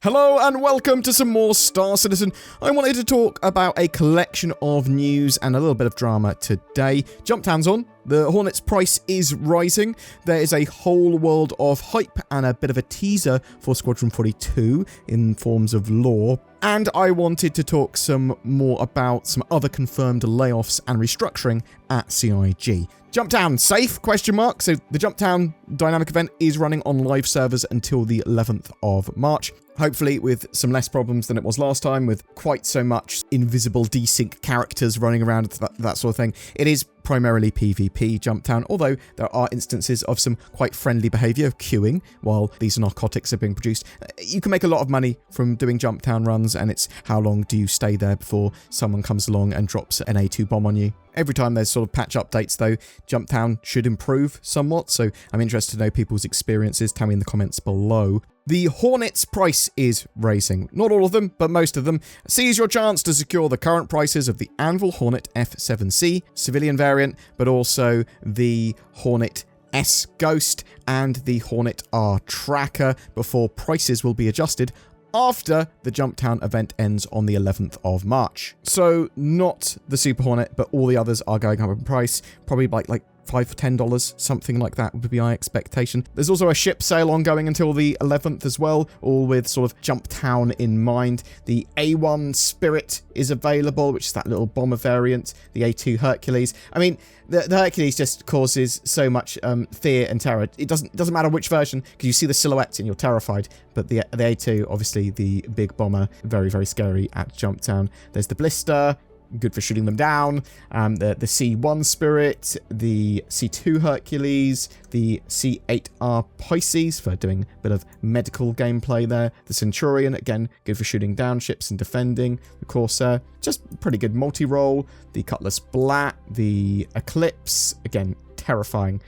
Hello and welcome to some more Star Citizen. I wanted to talk about a collection of news and a little bit of drama today. Jumptown's on. The Hornet's price is rising. There is a whole world of hype and a bit of a teaser for Squadron 42 in forms of lore. And I wanted to talk some more about some other confirmed layoffs and restructuring at CIG. Jumptown Safe? So the Jumptown dynamic event is running on live servers until the 11th of March. Hopefully with some less problems than it was last time, with quite so much invisible desync characters running around, that sort of thing. It is primarily PvP Jumptown, although there are instances of some quite friendly behaviour, queuing while these narcotics are being produced. You can make a lot of money from doing Jumptown runs, and it's how long do you stay there before someone comes along and drops an A2 bomb on you. Every time there's sort of patch updates though, Jumptown should improve somewhat, so I'm interested to know people's experiences. Tell me in the comments below. The Hornet's price is raising. Not all of them, but most of them. Seize your chance to secure the current prices of the Anvil Hornet F7C, civilian variant, but also the Hornet S Ghost and the Hornet R Tracker before prices will be adjusted after the Jumptown event ends on the 11th of March. So not the Super Hornet, but all the others are going up in price, probably like $5 or $10, something like that would be my expectation. There's also a ship sale ongoing until the 11th as well, all with sort of Jumptown in mind. The A1 Spirit is available, which is that little bomber variant. The A2 Hercules. I mean, the Hercules just causes so much fear and terror. It doesn't matter which version, because you see the silhouettes and you're terrified. But the A2, obviously the big bomber, very, very scary at Jumptown. There's the Blister, good for shooting them down, the C1 Spirit, the C2 Hercules, the C8R Pisces for doing a bit of medical gameplay there, the Centurion, again, good for shooting down ships and defending, the Corsair, just pretty good multi-role, the Cutlass Black, the Eclipse, again, terrifying,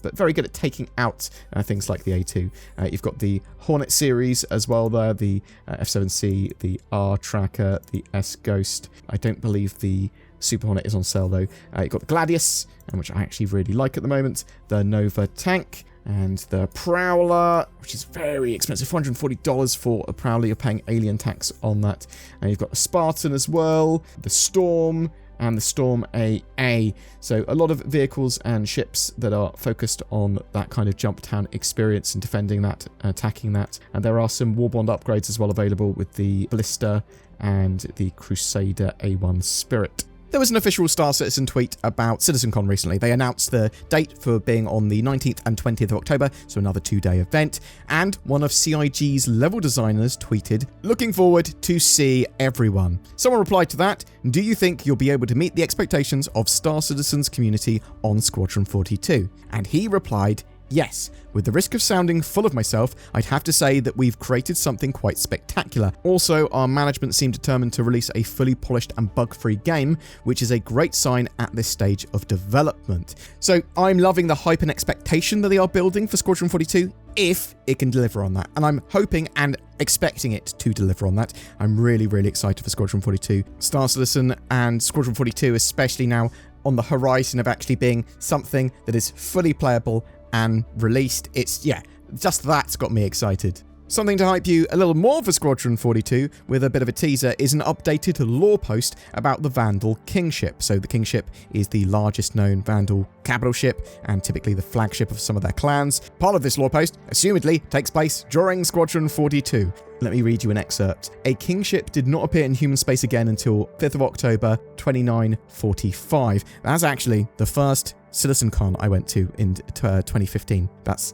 but very good at taking out things like the A2. You've got the Hornet series as well there, the F7C, the R Tracker, the S Ghost. I don't believe the Super Hornet is on sale though. You've got the Gladius, which I actually really like at the moment, the Nova Tank, and the Prowler, which is very expensive, $440 for a Prowler. You're paying alien tax on that. And you've got the Spartan as well, the Storm, and the Storm AA. So a lot of vehicles and ships that are focused on that kind of Jumptown experience and defending that, attacking that. And there are some Warbond upgrades as well available with the Blister and the Crusader A1 Spirit. There was an official Star Citizen tweet about CitizenCon recently. They announced the date for being on the 19th and 20th of October, so another 2-day event, and one of CIG's level designers tweeted, "Looking forward to see everyone." Someone replied to that, "Do you think you'll be able to meet the expectations of Star Citizen's community on Squadron 42? And he replied, "Yes, with the risk of sounding full of myself, I'd have to say that we've created something quite spectacular. Also, our management seem determined to release a fully polished and bug-free game, which is a great sign at this stage of development." So I'm loving the hype and expectation that they are building for Squadron 42, if it can deliver on that. And I'm hoping and expecting it to deliver on that. I'm really, really excited for Squadron 42. Star Citizen and Squadron 42, especially now on the horizon of actually being something that is fully playable and released. It's, yeah, just that's got me excited. Something to hype you a little more for Squadron 42 with a bit of a teaser is an updated lore post about the Vandal Kingship. So the Kingship is the largest known Vandal capital ship and typically the flagship of some of their clans. Part of this lore post, assumedly, takes place during Squadron 42. Let me read you an excerpt. "A Kingship did not appear in human space again until 5th of October 2945. That's actually the first CitizenCon I went to in 2015. That's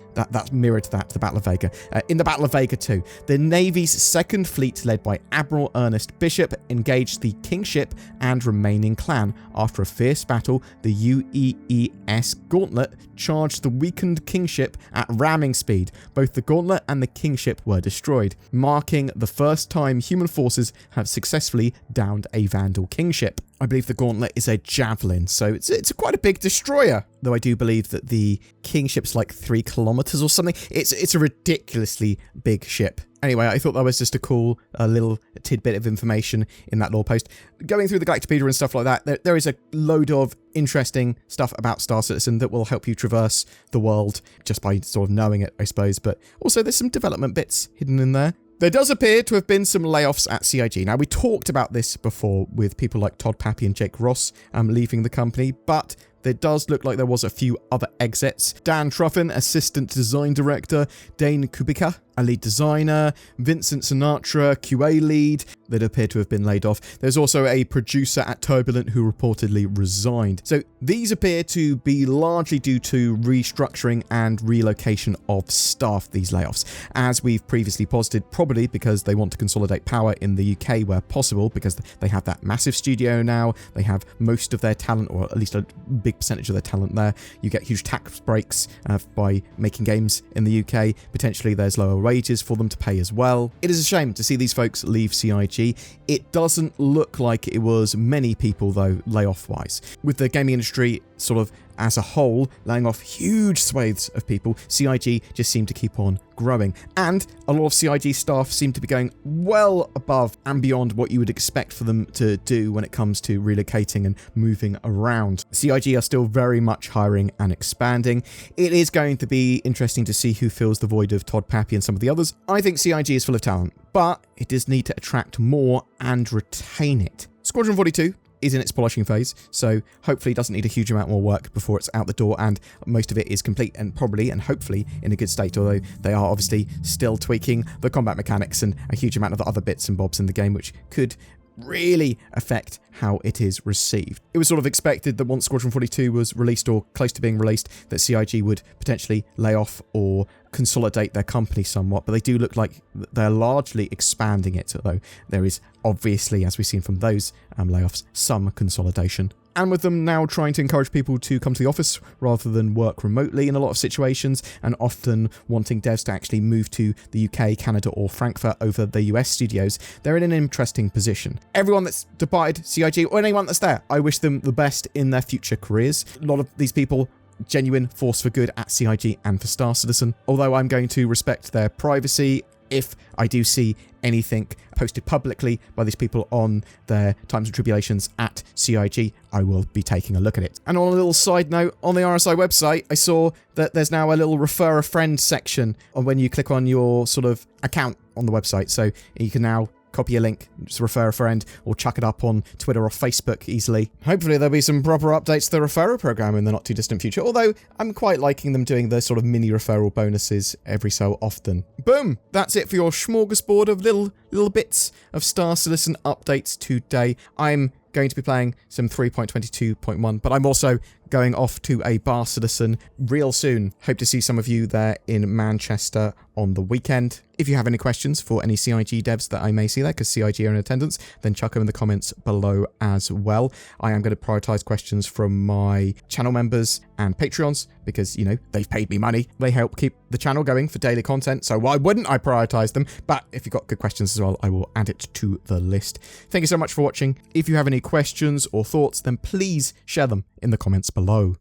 mirrored that to the Battle of Vega. In the Battle of Vega 2, the Navy's second fleet, led by Admiral Ernest Bishop, engaged the Kingship and remaining clan. After a fierce battle, the UEES Gauntlet charged the weakened Kingship at ramming speed. Both the Gauntlet and the Kingship were destroyed, marking the first time human forces have successfully downed a Vandal Kingship." I believe the Gauntlet is a Javelin, so it's quite a big destroyer. Though I do believe that the Kingship's like 3 kilometers or something. It's a ridiculously big ship. Anyway, I thought that was just a cool little tidbit of information in that lore post. Going through the Galactopedia and stuff like that, there is a load of interesting stuff about Star Citizen that will help you traverse the world just by sort of knowing it, I suppose. But also there's some development bits hidden in there. There does appear to have been some layoffs at CIG. Now, we talked about this before with people like Todd Pappy and Jake Ross leaving the company, but there does look like there was a few other exits. Dan Truffin, Assistant Design Director, Dane Kubica, a lead designer, Vincent Sinatra, QA lead, that appear to have been laid off. There's also a producer at Turbulent who reportedly resigned. So these appear to be largely due to restructuring and relocation of staff, these layoffs. As we've previously posited, probably because they want to consolidate power in the UK where possible, because they have that massive studio now, they have most of their talent, or at least a big percentage of their talent there. You get huge tax breaks by making games in the UK. Potentially there's lower wages for them to pay as well. It is a shame to see these folks leave CIG. It doesn't look like it was many people though, layoff wise. With the gaming industry sort of as a whole laying off huge swathes of people, CIG just seemed to keep on growing. And a lot of CIG staff seem to be going well above and beyond what you would expect for them to do when it comes to relocating and moving around. CIG are still very much hiring and expanding. It is going to be interesting to see who fills the void of Todd Pappy and some of the others. I think CIG is full of talent, but it does need to attract more and retain it. Squadron 42 is in its polishing phase, so hopefully it doesn't need a huge amount more work before it's out the door, and most of it is complete and probably and hopefully in a good state, although they are obviously still tweaking the combat mechanics and a huge amount of the other bits and bobs in the game, which could really affect how it is received. It was sort of expected that once Squadron 42 was released or close to being released, that CIG would potentially lay off or consolidate their company somewhat, but they do look like they're largely expanding it, although there is obviously, as we've seen from those layoffs, some consolidation. And with them now trying to encourage people to come to the office rather than work remotely in a lot of situations, and often wanting devs to actually move to the UK, Canada or Frankfurt over the US studios, they're in an interesting position. Everyone that's departed CIG, or anyone that's there, I wish them the best in their future careers. A lot of these people, genuine force for good at CIG and for Star Citizen, although I'm going to respect their privacy. If I do see anything posted publicly by these people on their times and tribulations at CIG, I will be taking a look at it. And on a little side note, on the RSI website, I saw that there's now a little refer a friend section when you click on your sort of account on the website. So you can now copy a link, just refer a friend, or chuck it up on Twitter or Facebook easily. Hopefully there'll be some proper updates to the referral program in the not too distant future, although I'm quite liking them doing the sort of mini referral bonuses every so often. Boom! That's it for your smorgasbord of little bits of Star Citizen updates today. I'm going to be playing some 3.22.1, but I'm also going off to a Bar Citizen real soon. Hope to see some of you there in Manchester on the weekend. If you have any questions for any CIG devs that I may see there, because CIG are in attendance, then chuck them in the comments below as well. I am going to prioritise questions from my channel members and Patreons, because, you know, they've paid me money. They help keep the channel going for daily content, so why wouldn't I prioritise them? But if you've got good questions as well, I will add it to the list. Thank you so much for watching. If you have any questions or thoughts, then please share them in the comments below.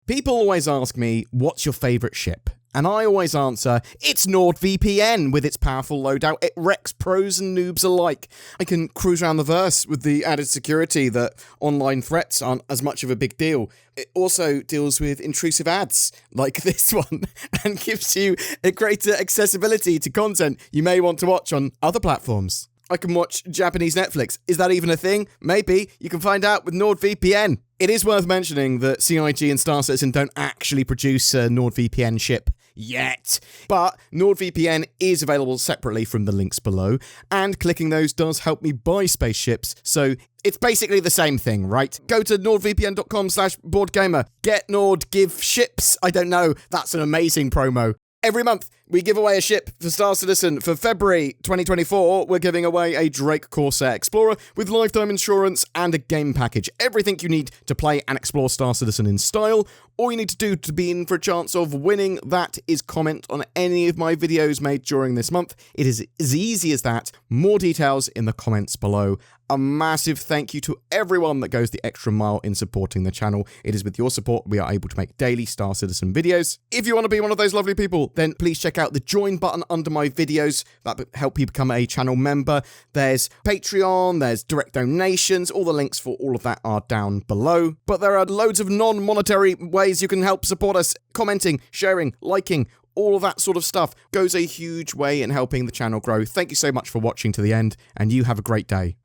People always ask me, what's your favourite ship? And I always answer, it's NordVPN. With its powerful loadout, it wrecks pros and noobs alike. I can cruise around the verse with the added security that online threats aren't as much of a big deal. It also deals with intrusive ads, like this one, and gives you a greater accessibility to content you may want to watch on other platforms. I can watch Japanese Netflix. Is that even a thing? Maybe. You can find out with NordVPN. It is worth mentioning that CIG and Star Citizen don't actually produce a NordVPN ship yet, but NordVPN is available separately from the links below, and clicking those does help me buy spaceships, so it's basically the same thing, right? Go to nordvpn.com/BoredGamer. Get Nord, give ships. I don't know. That's an amazing promo. Every month, we give away a ship for Star Citizen. For February 2024, we're giving away a Drake Corsair Explorer with lifetime insurance and a game package. Everything you need to play and explore Star Citizen in style. All you need to do to be in for a chance of winning that is comment on any of my videos made during this month. It is as easy as that. More details in the comments below. A massive thank you to everyone that goes the extra mile in supporting the channel. It is with your support we are able to make daily Star Citizen videos. If you want to be one of those lovely people, then please check out the join button under my videos. That will help you become a channel member. There's Patreon, there's direct donations. All the links for all of that are down below. But there are loads of non-monetary ways you can help support us. Commenting, sharing, liking, all of that sort of stuff goes a huge way in helping the channel grow. Thank you so much for watching to the end, and you have a great day.